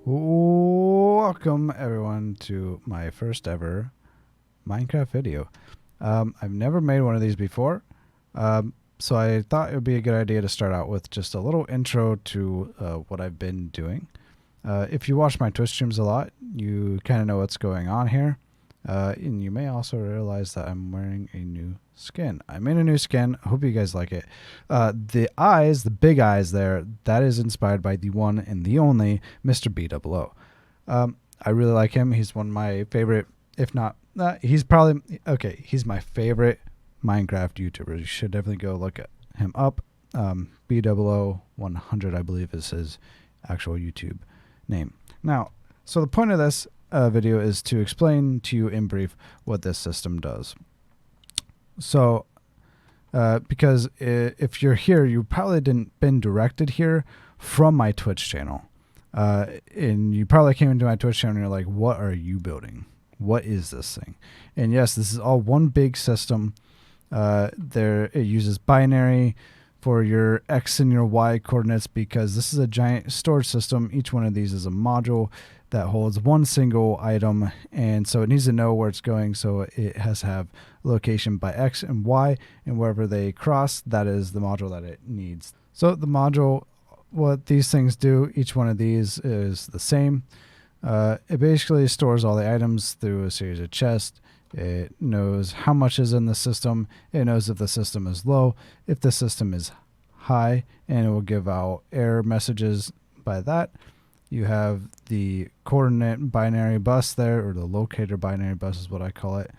Welcome everyone to my first ever Minecraft video. I've never made one of these before, so I thought it would be a good idea to start out with just a little intro to what I've been doing. If you watch my Twitch streams a lot, you kind of know what's going on here. And you may also realize that I'm wearing a new skin. I'm in a new skin. I hope you guys like it. The eyes, the big eyes there, that is inspired by the one and the only Mr. B00. I really like him. He's one of my favorite, if not, he's probably, okay, he's my favorite Minecraft YouTuber. You should definitely go look at him up. B00 100, I believe, is his actual YouTube name. Now, so the point of this video is to explain to you in brief what this system does. So because if you're here, you probably didn't been directed here from my Twitch channel, and you probably came into my Twitch channel and you're like, what are you building? What is this thing? And yes, this is all one big system. It uses binary for your X and your Y coordinates because this is a giant storage system. Each one of these is a module that holds one single item, and so it needs to know where it's going, so it has to have location by X and Y, and wherever they cross, that is the module that it needs. So the module, what these things do, each one of these is the same. It basically stores all the items through a series of chests. It knows how much is in the system. It knows if the system is low, if the system is high, and it will give out error messages by that. You have the coordinate binary bus there, or the locator binary bus is what I call it.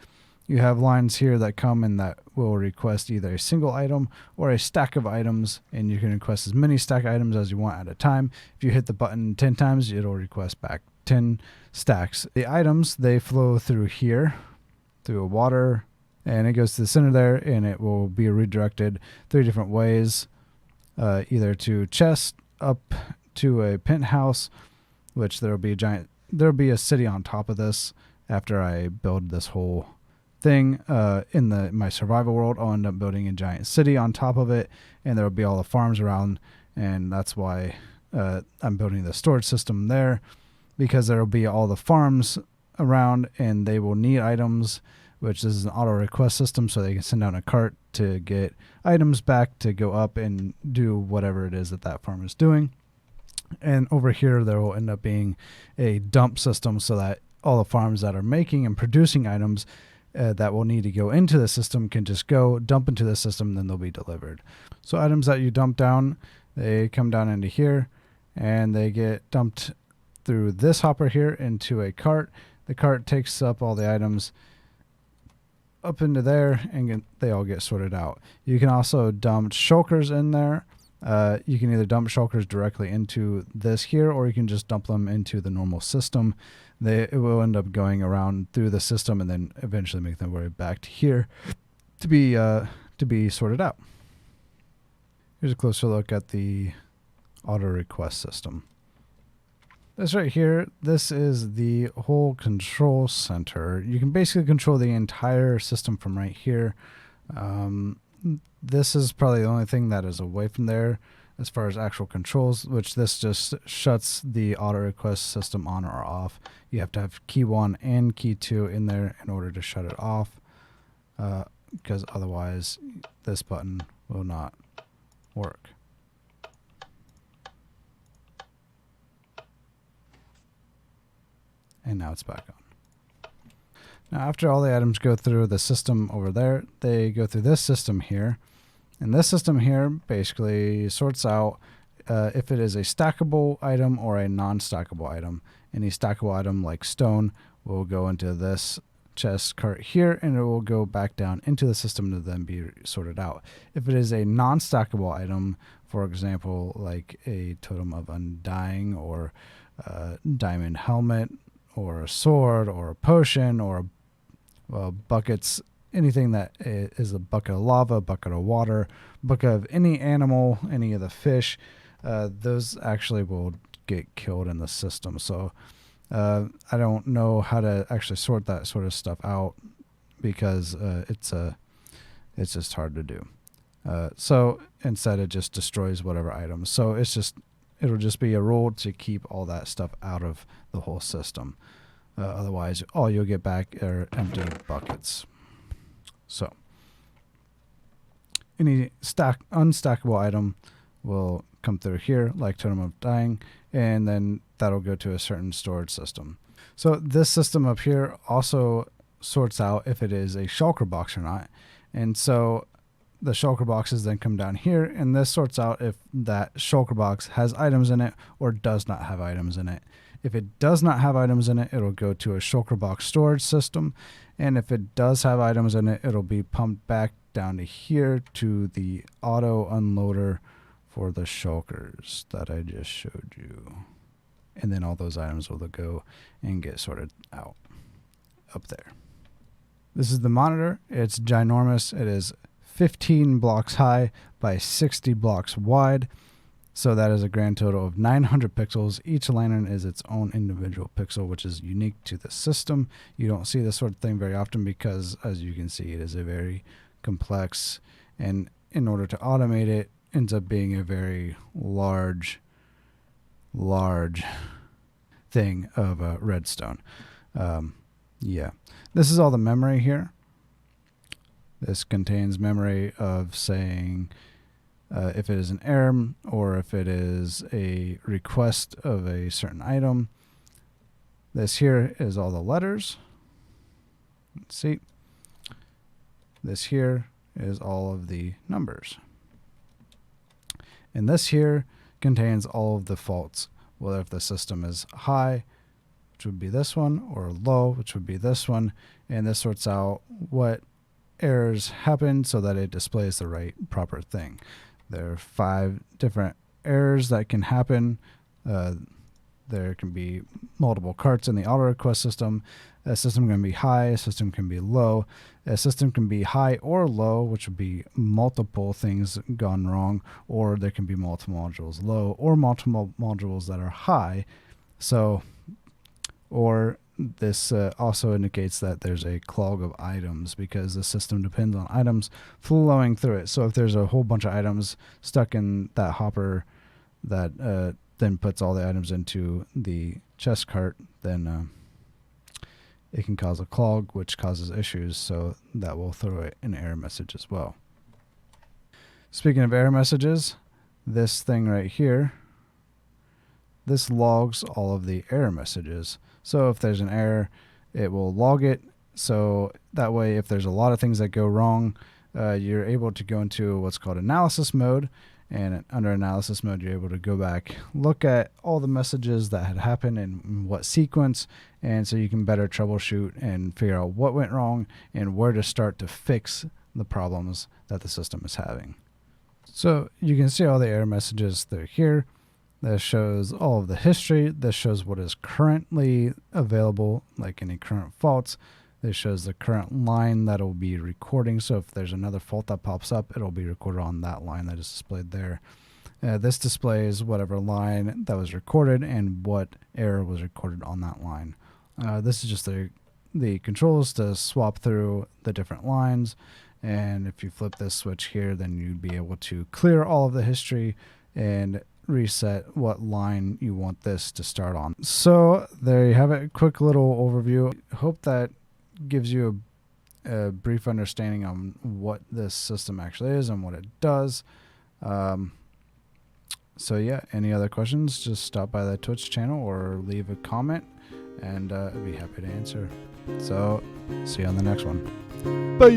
You have lines here that come and that will request either a single item or a stack of items, and you can request as many stack items as you want at a time. If you hit the button 10 times, it'll request back 10 stacks. The items, they flow through here, through a water, and it goes to the center there, and it will be redirected 3 different ways, either to chest, up to a penthouse, which there'll be a city on top of this. After I build this whole thing in my survival world, I'll end up building a giant city on top of it, and there'll be all the farms around, and that's why I'm building the storage system there, because there'll be all the farms around, and they will need items, which is an auto request system, so they can send out a cart to get items back to go up and do whatever it is that farm is doing. And over here, there will end up being a dump system so that all the farms that are making and producing items that will need to go into the system can just go dump into the system, and then they'll be delivered. So items that you dump down, they come down into here, and they get dumped through this hopper here into a cart. The cart takes up all the items up into there, and they all get sorted out. You can also dump shulkers in there. You can either dump shulkers directly into this here, or you can just dump them into the normal system. It will end up going around through the system and then eventually make their way back to here to be sorted out. Here's a closer look at the auto request system. This right here, this is the whole control center. You can basically control the entire system from right here. This is probably the only thing that is away from there as far as actual controls, which this just shuts the auto request system on or off. You have to have key 1 and key 2 in there in order to shut it off, because otherwise this button will not work. And now it's back on. Now, after all the items go through the system over there, they go through this system here. And this system here basically sorts out if it is a stackable item or a non-stackable item. Any stackable item like stone will go into this chest cart here, and it will go back down into the system to then be sorted out. If it is a non-stackable item, for example, like a totem of undying or a diamond helmet or a sword or a potion or buckets, anything that is a bucket of lava, bucket of water, bucket of any animal, any of the fish, those actually will get killed in the system. So I don't know how to actually sort that sort of stuff out because it's just hard to do. So instead it just destroys whatever items. So it's It'll just be a rule to keep all that stuff out of the whole system. Otherwise, all you'll get back are empty buckets. So, any unstackable item will come through here, like Totem of Dying, and then that'll go to a certain storage system. So this system up here also sorts out if it is a shulker box or not. And so the shulker boxes then come down here, and this sorts out if that shulker box has items in it or does not have items in it. If it does not have items in it, it'll go to a shulker box storage system. And if it does have items in it, it'll be pumped back down to here to the auto unloader for the shulkers that I just showed you. And then all those items will go and get sorted out up there. This is the monitor. It's ginormous. It is 15 blocks high by 60 blocks wide. So that is a grand total of 900 pixels. Each lantern is its own individual pixel, which is unique to the system. You don't see this sort of thing very often because, as you can see, it is a very complex, and in order to automate it, ends up being a very large thing of Redstone. Yeah, this is all the memory here. This contains memory of saying if it is an error or if it is a request of a certain item. This here is all the letters. Let's see. This here is all of the numbers. And this here contains all of the faults, whether if the system is high, which would be this one, or low, which would be this one. And this sorts out what errors happen so that it displays the right proper thing. There are 5 different errors that can happen. There can be multiple carts in the auto request system. A system can be high, a system can be low. A system can be high or low, which would be multiple things gone wrong, or there can be multiple modules low or multiple modules that are high. So, or this also indicates that there's a clog of items because the system depends on items flowing through it. So if there's a whole bunch of items stuck in that hopper that then puts all the items into the chest cart, then it can cause a clog, which causes issues. So that will throw an error message as well. Speaking of error messages, this thing right here, this logs all of the error messages. So if there's an error, it will log it. So that way, if there's a lot of things that go wrong, you're able to go into what's called analysis mode. And under analysis mode, you're able to go back, look at all the messages that had happened and what sequence. And so you can better troubleshoot and figure out what went wrong and where to start to fix the problems that the system is having. So you can see all the error messages that are here. This shows all of the history. This shows what is currently available, like any current faults. This shows the current line that will be recording. So if there's another fault that pops up, it'll be recorded on that line that is displayed there. This displays whatever line that was recorded and what error was recorded on that line. This is just the controls to swap through the different lines. And if you flip this switch here, then you'd be able to clear all of the history and reset what line you want this to start on. So there you have it. Quick little overview. Hope that gives you a brief understanding on what this system actually is and what it does. So yeah, any other questions, just stop by the Twitch channel or leave a comment and I'd be happy to answer. So see you on the next one. Bye.